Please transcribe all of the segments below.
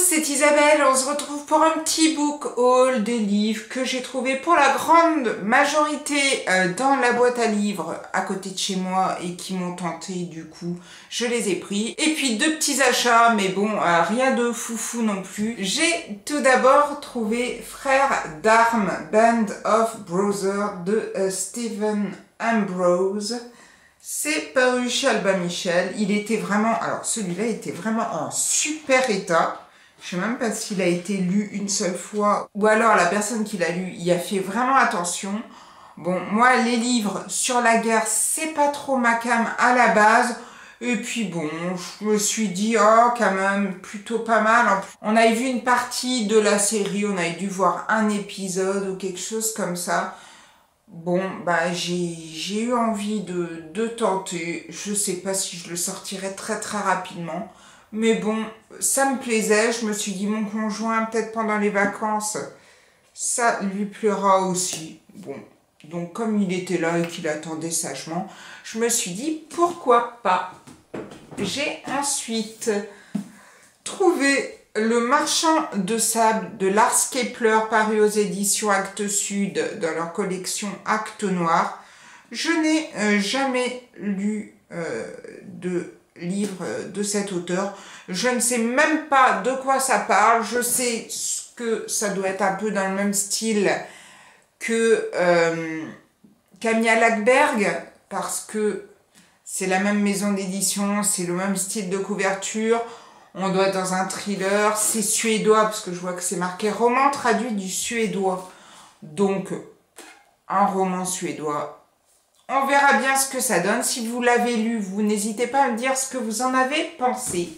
c'est Isabelle, on se retrouve pour un petit book haul des livres que j'ai trouvé pour la grande majorité dans la boîte à livres à côté de chez moi et qui m'ont tenté, du coup je les ai pris. Et puis deux petits achats, mais bon, rien de foufou non plus. J'ai tout d'abord trouvé Frères d'armes, Band of Brothers de Stephen Ambrose. C'est paru chez Albin Michel. Il était vraiment... Alors celui-là était vraiment en super état. Je ne sais même pas s'il a été lu une seule fois. Ou alors la personne qui l'a lu y a fait vraiment attention. Bon, moi les livres sur la guerre, c'est pas trop ma came à la base. Et puis bon, je me suis dit, oh quand même, plutôt pas mal. On avait vu une partie de la série, on avait dû voir un épisode ou quelque chose comme ça. Bon, bah j'ai eu envie de tenter. Je sais pas si je le sortirai très rapidement. Mais bon, ça me plaisait. Je me suis dit, mon conjoint, peut-être pendant les vacances, ça lui plaira aussi. Bon, donc comme il était là et qu'il attendait sagement, je me suis dit, pourquoi pas. J'ai ensuite trouvé Le Marchand de sable de Lars Kepler, paru aux éditions Actes Sud dans leur collection Actes Noir. Je n'ai jamais lu de livre de cet auteur. Je ne sais même pas de quoi ça parle. Je sais que ça doit être un peu dans le même style que Camilla Lackberg, parce que c'est la même maison d'édition, c'est le même style de couverture. On doit être dans un thriller, c'est suédois, parce que je vois que c'est marqué roman traduit du suédois. Donc, un roman suédois. On verra bien ce que ça donne. Si vous l'avez lu, vous n'hésitez pas à me dire ce que vous en avez pensé.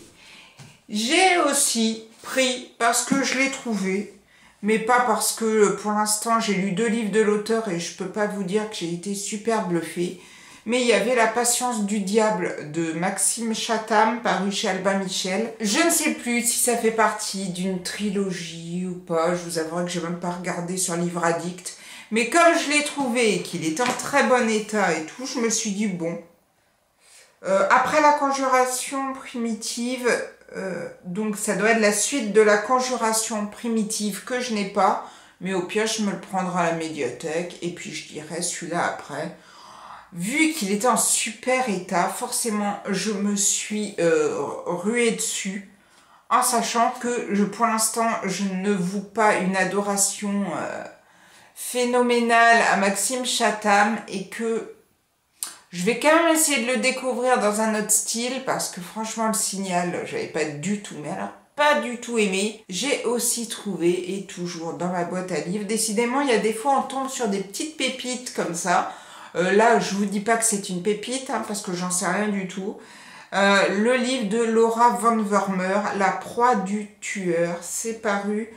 J'ai aussi pris, parce que je l'ai trouvé, mais pas parce que pour l'instant j'ai lu 2 livres de l'auteur et je peux pas vous dire que j'ai été super bluffée. Mais il y avait La Patience du diable de Maxime Chatham, paru chez Albin Michel. Je ne sais plus si ça fait partie d'une trilogie ou pas. Je vous avouerai que j'ai même pas regardé sur Livre Addict. Mais comme je l'ai trouvé et qu'il est en très bon état et tout, je me suis dit bon. Après La Conjuration primitive, donc ça doit être la suite de La Conjuration primitive que je n'ai pas. Mais au pire, je me le prendrai à la médiathèque et puis je dirai celui-là après. Vu qu'il était en super état, forcément, je me suis ruée dessus, en sachant que pour l'instant, je ne voue pas une adoration phénoménale à Maxime Chatham et que je vais quand même essayer de le découvrir dans un autre style parce que franchement, Le Signal, j'avais pas du tout, mais alors pas du tout aimé. J'ai aussi trouvé, et toujours dans ma boîte à livres, décidément, il y a des fois, on tombe sur des petites pépites comme ça. Là, je vous dis pas que c'est une pépite, hein, parce que j'en sais rien du tout. Le livre de Laura von Wormer, La proie du tueur, c'est paru.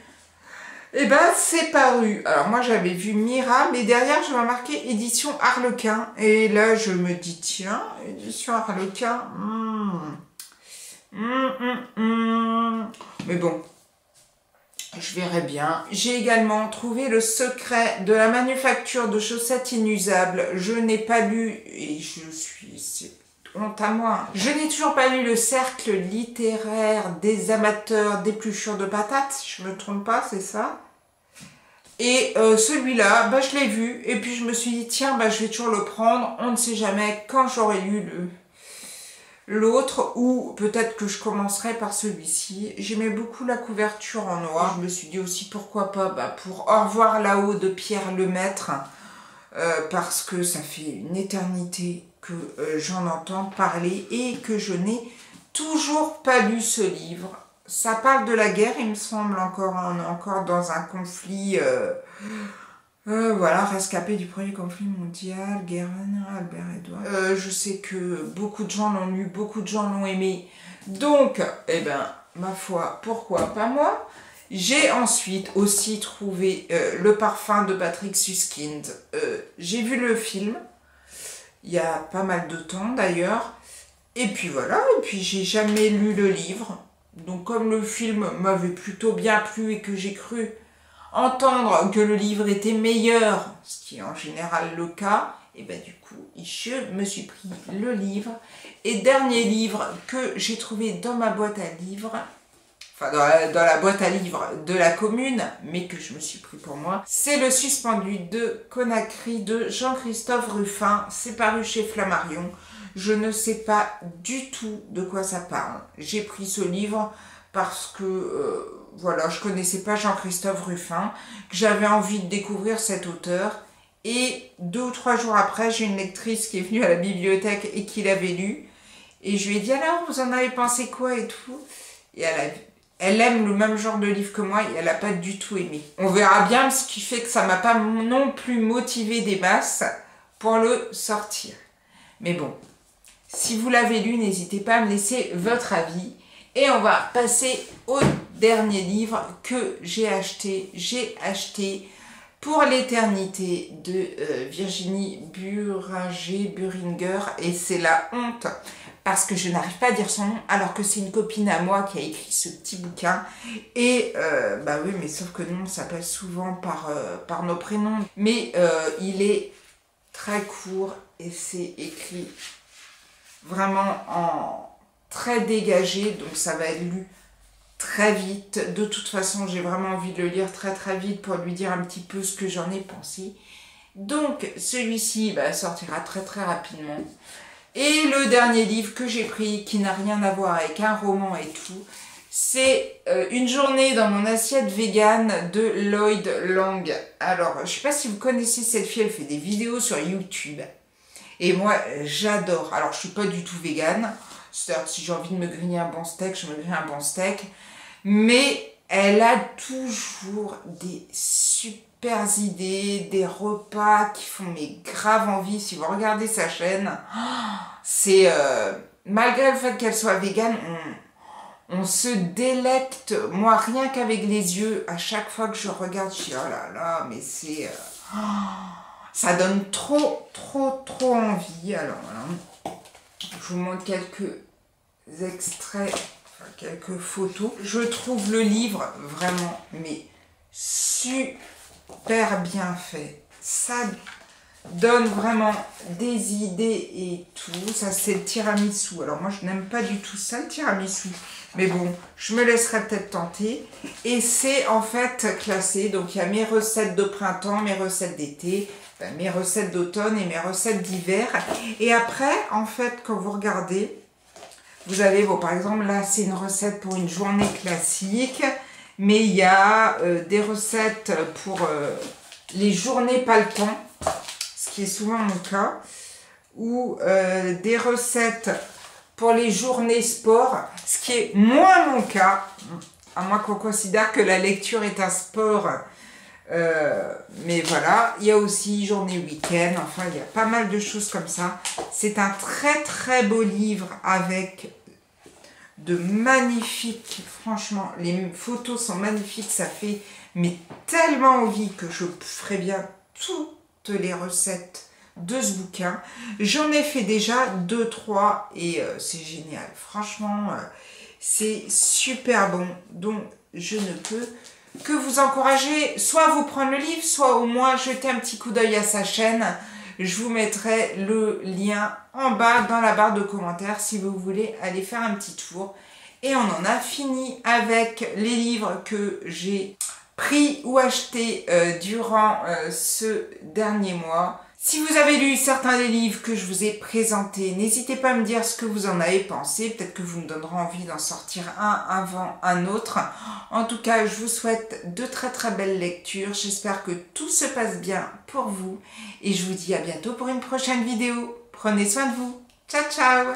Eh ben, c'est paru. Alors moi, j'avais vu Mira, mais derrière, je m'ai marqué édition Harlequin. Et là, je me dis, tiens, édition Harlequin. Mais bon. Je verrai bien. J'ai également trouvé Le secret de la manufacture de chaussettes inusables. Je n'ai pas lu, et c'est honte à moi. Je n'ai toujours pas lu Le cercle littéraire des amateurs d'épluchures de patates, si je me trompe pas, c'est ça. Et celui-là, bah, je l'ai vu, et puis je me suis dit, tiens, bah, je vais toujours le prendre. On ne sait jamais quand j'aurai lu l'autre, ou peut-être que je commencerai par celui-ci. J'aimais beaucoup la couverture en noir. Je me suis dit aussi pourquoi pas pour Au revoir là-haut de Pierre Lemaître, parce que ça fait une éternité que j'en entends parler et que je n'ai toujours pas lu ce livre. Ça parle de la guerre, il me semble, encore. On est encore dans un conflit... voilà, rescapé du premier conflit mondial, Guérin, Albert Edouard. Je sais que beaucoup de gens l'ont lu, beaucoup de gens l'ont aimé. Donc, eh ben, ma foi, pourquoi pas moi? J'ai ensuite aussi trouvé Le parfum de Patrick Suskind. J'ai vu le film, il y a pas mal de temps d'ailleurs. Et puis voilà, et puis j'ai jamais lu le livre. Donc comme le film m'avait plutôt bien plu et que j'ai cru entendre que le livre était meilleur, ce qui est en général le cas, et ben du coup, je me suis pris le livre. Et dernier livre que j'ai trouvé dans ma boîte à livres, enfin dans la boîte à livres de la commune, mais que je me suis pris pour moi. C'est Le Suspendu de Conakry de Jean-Christophe Rufin. C'est paru chez Flammarion. Je ne sais pas du tout de quoi ça parle. J'ai pris ce livre parce que, voilà, je connaissais pas Jean-Christophe Rufin, que j'avais envie de découvrir cet auteur. Et 2 ou 3 jours après, j'ai une lectrice qui est venue à la bibliothèque et qui l'avait lu. Et je lui ai dit, alors, vous en avez pensé quoi et tout? Et elle aime le même genre de livre que moi et elle n'a pas du tout aimé. On verra bien, ce qui fait que ça m'a pas non plus motivé des masses pour le sortir. Mais bon, si vous l'avez lu, n'hésitez pas à me laisser votre avis. Et on va passer au dernier livre que j'ai acheté. J'ai acheté Pour l'éternité de Virginie Buringer. Et c'est la honte parce que je n'arrive pas à dire son nom alors que c'est une copine à moi qui a écrit ce petit bouquin. Et bah oui, mais sauf que nous on s'appelle souvent par nos prénoms. Mais il est très court et c'est écrit vraiment en très dégagé, donc ça va être lu très vite. De toute façon, j'ai vraiment envie de le lire très très vite pour lui dire un petit peu ce que j'en ai pensé. Donc celui-ci sortira très très rapidement. Et le dernier livre que j'ai pris, qui n'a rien à voir avec un roman et tout, c'est Une journée dans mon assiette végane de Lloyd Lang. Alors, je sais pas si vous connaissez cette fille, elle fait des vidéos sur YouTube. Et moi, j'adore. Alors, je suis pas du tout végane. C'est-à-dire que si j'ai envie de me griller un bon steak, je me grille un bon steak. Mais elle a toujours des super idées, des repas qui font mais grave envie. Si vous regardez sa chaîne, c'est... malgré le fait qu'elle soit végane, on se délecte. Moi, rien qu'avec les yeux, à chaque fois que je regarde, je dis oh là là, mais c'est... ça donne trop envie. Alors, voilà. Je vous montre quelques extraits, enfin, quelques photos. Je trouve le livre vraiment, mais super bien fait. Ça donne vraiment des idées et tout. Ça, c'est le tiramisu. Alors, moi, je n'aime pas du tout ça, le tiramisu. Mais bon, je me laisserai peut-être tenter. Et c'est en fait classé. Donc, il y a mes recettes de printemps, mes recettes d'été, mes recettes d'automne et mes recettes d'hiver. Et après, en fait, quand vous regardez, vous avez, bon, par exemple, là, c'est une recette pour une journée classique. Mais il y a des recettes pour les journées pas le temps, ce qui est souvent mon cas. Ou des recettes pour les journées sport, ce qui est moins mon cas, à moins qu'on considère que la lecture est un sport. Mais voilà, il y a aussi journée week-end, enfin il y a pas mal de choses comme ça. C'est un très très beau livre avec de magnifiques, franchement, les photos sont magnifiques, ça fait mais tellement envie que je ferai bien toutes les recettes de ce bouquin. J'en ai fait déjà 2-3 et c'est génial. Franchement, c'est super bon. Donc, je ne peux que vous encourager, soit vous prendre le livre, soit au moins jeter un petit coup d'œil à sa chaîne. Je vous mettrai le lien en bas dans la barre de commentaires si vous voulez aller faire un petit tour. Et on en a fini avec les livres que j'ai pris ou achetés durant ce dernier mois. Si vous avez lu certains des livres que je vous ai présentés, n'hésitez pas à me dire ce que vous en avez pensé. Peut-être que vous me donnerez envie d'en sortir un avant un autre. En tout cas, je vous souhaite de très très belles lectures. J'espère que tout se passe bien pour vous. Et je vous dis à bientôt pour une prochaine vidéo. Prenez soin de vous. Ciao, ciao!